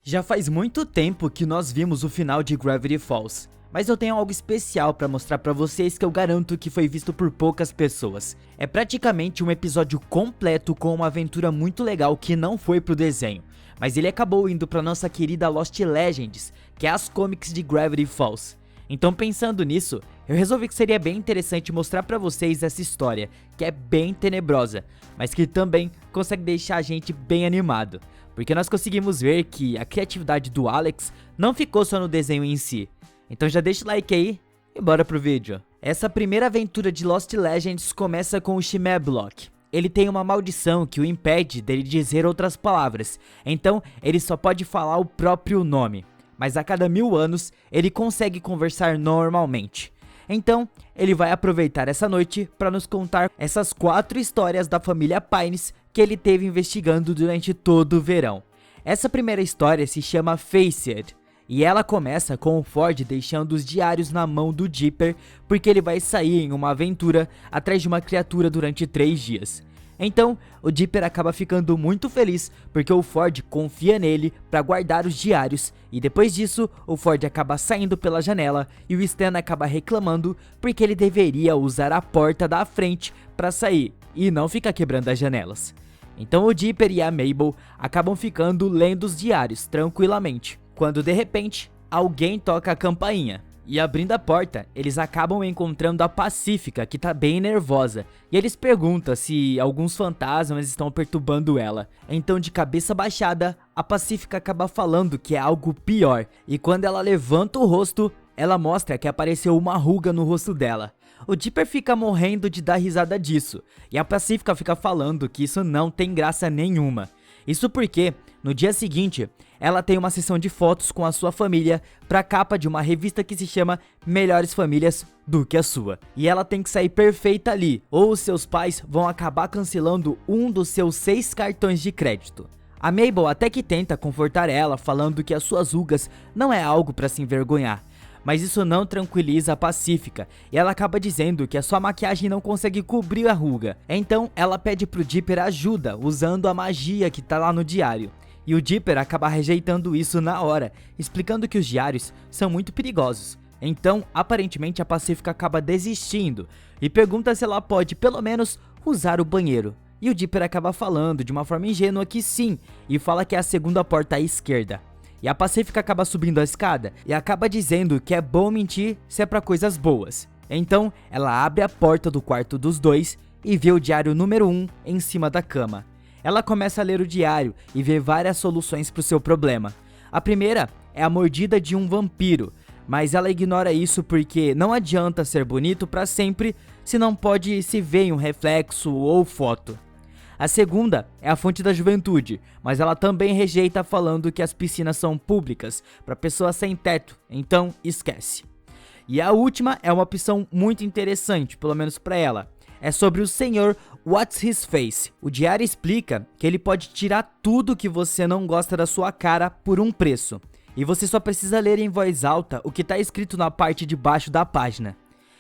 Já faz muito tempo que nós vimos o final de Gravity Falls, mas eu tenho algo especial pra mostrar pra vocês que eu garanto que foi visto por poucas pessoas. É praticamente um episódio completo com uma aventura muito legal que não foi pro desenho, mas ele acabou indo pra nossa querida Lost Legends, que é as comics de Gravity Falls. Então, pensando nisso, eu resolvi que seria bem interessante mostrar pra vocês essa história, que é bem tenebrosa, mas que também consegue deixar a gente bem animado. Porque nós conseguimos ver que a criatividade do Alex não ficou só no desenho em si. Então já deixa o like aí e bora pro vídeo. Essa primeira aventura de Lost Legends começa com o Shimeblock. Ele tem uma maldição que o impede dele dizer outras palavras, então ele só pode falar o próprio nome. Mas a cada 1000 anos ele consegue conversar normalmente. Então ele vai aproveitar essa noite para nos contar essas 4 histórias da família Pines que ele teve investigando durante todo o verão. Essa primeira história se chama Faced, e ela começa com o Ford deixando os diários na mão do Dipper porque ele vai sair em uma aventura atrás de uma criatura durante 3 dias. Então, o Dipper acaba ficando muito feliz porque o Ford confia nele para guardar os diários, e depois disso, o Ford acaba saindo pela janela e o Stan acaba reclamando porque ele deveria usar a porta da frente para sair e não ficar quebrando as janelas. Então o Dipper e a Mabel acabam ficando lendo os diários tranquilamente, quando de repente alguém toca a campainha. E abrindo a porta, eles acabam encontrando a Pacífica, que tá bem nervosa, e eles perguntam se alguns fantasmas estão perturbando ela. Então, de cabeça baixada, a Pacífica acaba falando que é algo pior, e quando ela levanta o rosto, ela mostra que apareceu uma ruga no rosto dela. O Dipper fica morrendo de dar risada disso, e a Pacífica fica falando que isso não tem graça nenhuma. Isso porque, no dia seguinte, ela tem uma sessão de fotos com a sua família pra capa de uma revista que se chama Melhores Famílias do que a Sua. E ela tem que sair perfeita ali, ou os seus pais vão acabar cancelando um dos seus 6 cartões de crédito. A Mabel até que tenta confortar ela, falando que as suas rugas não é algo pra se envergonhar. Mas isso não tranquiliza a Pacífica, e ela acaba dizendo que a sua maquiagem não consegue cobrir a ruga. Então ela pede pro Dipper ajuda, usando a magia que tá lá no diário. E o Dipper acaba rejeitando isso na hora, explicando que os diários são muito perigosos. Então, aparentemente a Pacífica acaba desistindo, e pergunta se ela pode pelo menos usar o banheiro. E o Dipper acaba falando de uma forma ingênua que sim, e fala que é a segunda porta à esquerda. E a Pacífica acaba subindo a escada e acaba dizendo que é bom mentir se é pra coisas boas. Então, ela abre a porta do quarto dos dois e vê o diário número 1 em cima da cama. Ela começa a ler o diário e vê várias soluções pro seu problema. A primeira é a mordida de um vampiro, mas ela ignora isso porque não adianta ser bonito pra sempre se não pode se ver em um reflexo ou foto. A segunda é a fonte da juventude, mas ela também rejeita falando que as piscinas são públicas para pessoas sem teto, então esquece. E a última é uma opção muito interessante, pelo menos para ela. É sobre o senhor What's His Face. O diário explica que ele pode tirar tudo que você não gosta da sua cara por um preço. E você só precisa ler em voz alta o que está escrito na parte de baixo da página.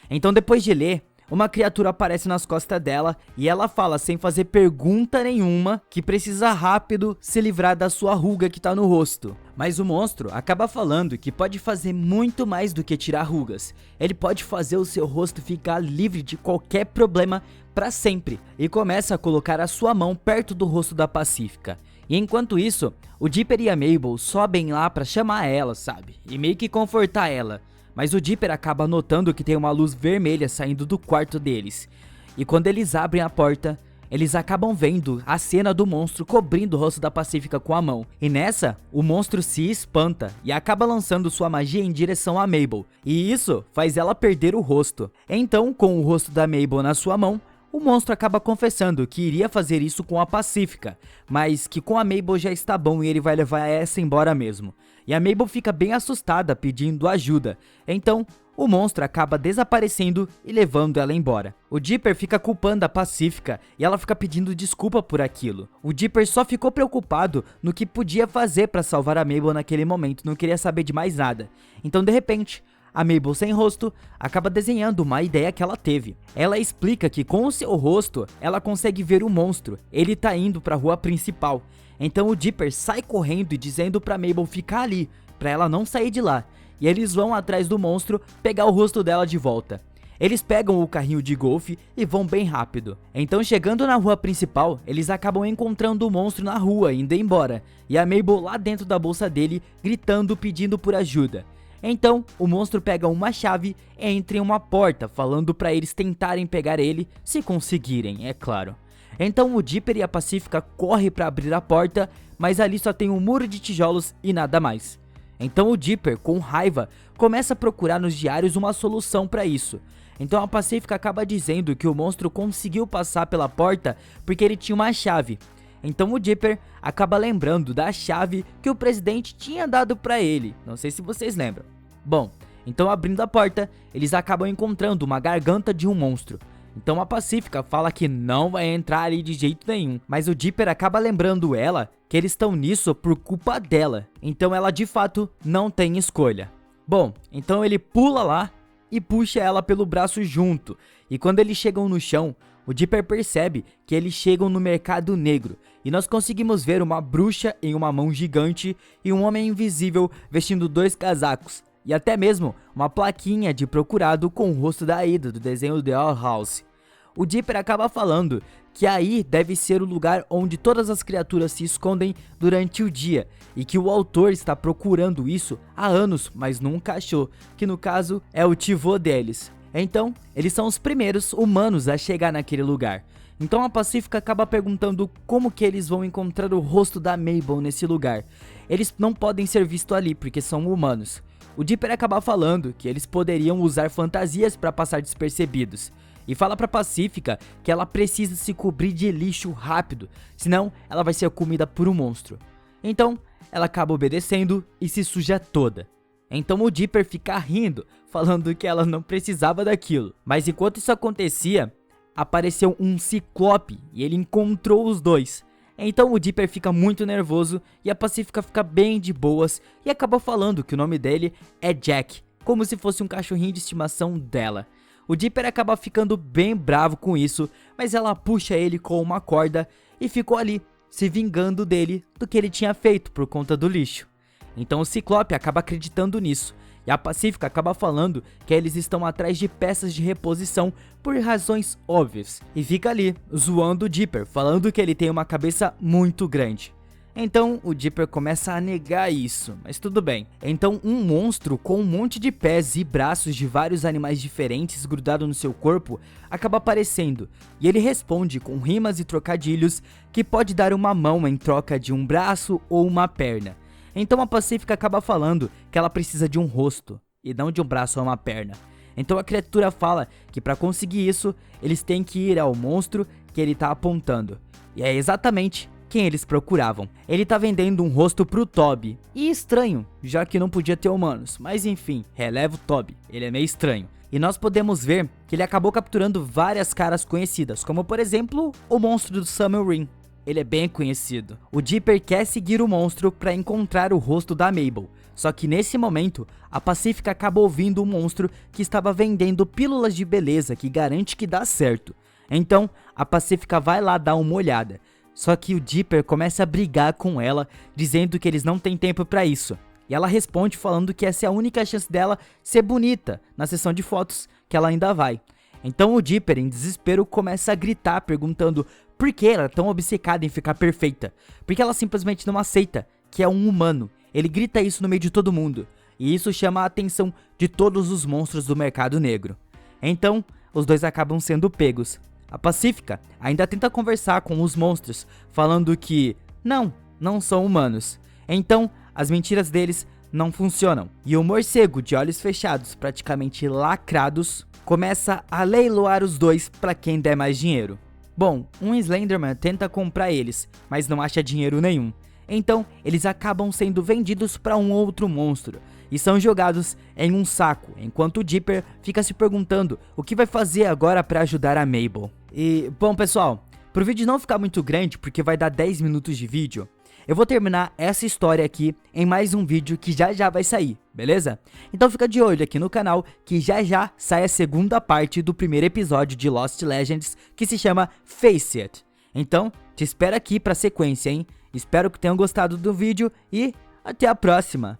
Então, depois de ler, uma criatura aparece nas costas dela e ela fala sem fazer pergunta nenhuma que precisa rápido se livrar da sua ruga que tá no rosto. Mas o monstro acaba falando que pode fazer muito mais do que tirar rugas. Ele pode fazer o seu rosto ficar livre de qualquer problema pra sempre. E começa a colocar a sua mão perto do rosto da Pacífica. E enquanto isso, o Dipper e a Mabel sobem lá pra chamar ela, sabe? E meio que confortar ela. Mas o Dipper acaba notando que tem uma luz vermelha saindo do quarto deles. E quando eles abrem a porta, eles acabam vendo a cena do monstro cobrindo o rosto da Pacífica com a mão. E nessa, o monstro se espanta e acaba lançando sua magia em direção a Mabel. E isso faz ela perder o rosto. Então, com o rosto da Mabel na sua mão, o monstro acaba confessando que iria fazer isso com a Pacífica, mas que com a Mabel já está bom e ele vai levar essa embora mesmo. E a Mabel fica bem assustada pedindo ajuda, então o monstro acaba desaparecendo e levando ela embora. O Dipper fica culpando a Pacífica e ela fica pedindo desculpa por aquilo. O Dipper só ficou preocupado no que podia fazer para salvar a Mabel naquele momento, não queria saber de mais nada. Então de repente, a Mabel sem rosto acaba desenhando uma ideia que ela teve. Ela explica que com o seu rosto ela consegue ver o monstro, ele tá indo para a rua principal. Então o Dipper sai correndo e dizendo pra Mabel ficar ali, pra ela não sair de lá. E eles vão atrás do monstro pegar o rosto dela de volta. Eles pegam o carrinho de golfe e vão bem rápido. Então chegando na rua principal, eles acabam encontrando o monstro na rua indo embora. E a Mabel lá dentro da bolsa dele, gritando pedindo por ajuda. Então o monstro pega uma chave e entra em uma porta, falando pra eles tentarem pegar ele, se conseguirem, é claro. Então o Dipper e a Pacífica correm pra abrir a porta, mas ali só tem um muro de tijolos e nada mais. Então o Dipper, com raiva, começa a procurar nos diários uma solução pra isso. Então a Pacífica acaba dizendo que o monstro conseguiu passar pela porta porque ele tinha uma chave. Então o Dipper acaba lembrando da chave que o presidente tinha dado pra ele, não sei se vocês lembram. Bom, então abrindo a porta, eles acabam encontrando uma garganta de um monstro. Então a Pacífica fala que não vai entrar ali de jeito nenhum, mas o Dipper acaba lembrando ela que eles estão nisso por culpa dela. Então ela de fato não tem escolha. Bom, então ele pula lá e puxa ela pelo braço junto, e quando eles chegam no chão, o Dipper percebe que eles chegam no mercado negro, e nós conseguimos ver uma bruxa em uma mão gigante e um homem invisível vestindo 2 casacos, e até mesmo uma plaquinha de procurado com o rosto da Ada do desenho The Owl House. O Dipper acaba falando que aí deve ser o lugar onde todas as criaturas se escondem durante o dia, e que o autor está procurando isso há anos, mas nunca achou, que no caso é o tivô deles. Então, eles são os primeiros humanos a chegar naquele lugar. Então a Pacífica acaba perguntando como que eles vão encontrar o rosto da Mabel nesse lugar. Eles não podem ser vistos ali porque são humanos. O Dipper acaba falando que eles poderiam usar fantasias para passar despercebidos. E fala pra Pacífica que ela precisa se cobrir de lixo rápido, senão ela vai ser comida por um monstro. Então ela acaba obedecendo e se suja toda. Então o Dipper fica rindo, falando que ela não precisava daquilo. Mas enquanto isso acontecia, apareceu um ciclope e ele encontrou os dois. Então o Dipper fica muito nervoso e a Pacífica fica bem de boas e acaba falando que o nome dele é Jack, como se fosse um cachorrinho de estimação dela. O Dipper acaba ficando bem bravo com isso, mas ela puxa ele com uma corda e ficou ali, se vingando dele do que ele tinha feito por conta do lixo. Então o Ciclope acaba acreditando nisso, e a Pacífica acaba falando que eles estão atrás de peças de reposição por razões óbvias, e fica ali, zoando o Dipper, falando que ele tem uma cabeça muito grande. Então o Dipper começa a negar isso, mas tudo bem. Então um monstro com um monte de pés e braços de vários animais diferentes grudado no seu corpo acaba aparecendo, e ele responde com rimas e trocadilhos que pode dar uma mão em troca de um braço ou uma perna. Então a Pacífica acaba falando que ela precisa de um rosto, e não de um braço ou uma perna. Então a criatura fala que para conseguir isso, eles têm que ir ao monstro que ele tá apontando. E é exatamente quem eles procuravam. Ele tá vendendo um rosto pro Toby. E estranho, já que não podia ter humanos. Mas enfim, releva o Toby, ele é meio estranho. E nós podemos ver que ele acabou capturando várias caras conhecidas, como por exemplo, o monstro do Summer Ring. Ele é bem conhecido. O Dipper quer seguir o monstro para encontrar o rosto da Mabel. Só que nesse momento, a Pacífica acaba ouvindo o monstro que estava vendendo pílulas de beleza que garante que dá certo. Então, a Pacífica vai lá dar uma olhada. Só que o Dipper começa a brigar com ela, dizendo que eles não têm tempo para isso. E ela responde falando que essa é a única chance dela ser bonita na sessão de fotos que ela ainda vai. Então o Dipper, em desespero, começa a gritar perguntando por que ela é tão obcecada em ficar perfeita. Porque ela simplesmente não aceita que é um humano. Ele grita isso no meio de todo mundo. E isso chama a atenção de todos os monstros do mercado negro. Então, os dois acabam sendo pegos. A Pacífica ainda tenta conversar com os monstros, falando que não são humanos. Então, as mentiras deles não funcionam. E o morcego, de olhos fechados, praticamente lacrados, começa a leiloar os dois para quem der mais dinheiro. Bom, um Slenderman tenta comprar eles, mas não acha dinheiro nenhum. Então, eles acabam sendo vendidos para um outro monstro e são jogados em um saco, enquanto o Dipper fica se perguntando o que vai fazer agora para ajudar a Mabel. E, bom pessoal, pro vídeo não ficar muito grande, porque vai dar 10 minutos de vídeo, eu vou terminar essa história aqui em mais um vídeo que já vai sair, beleza? Então fica de olho aqui no canal que já sai a segunda parte do primeiro episódio de Lost Legends, que se chama Face It. Então, te espero aqui pra sequência, hein? Espero que tenham gostado do vídeo e até a próxima!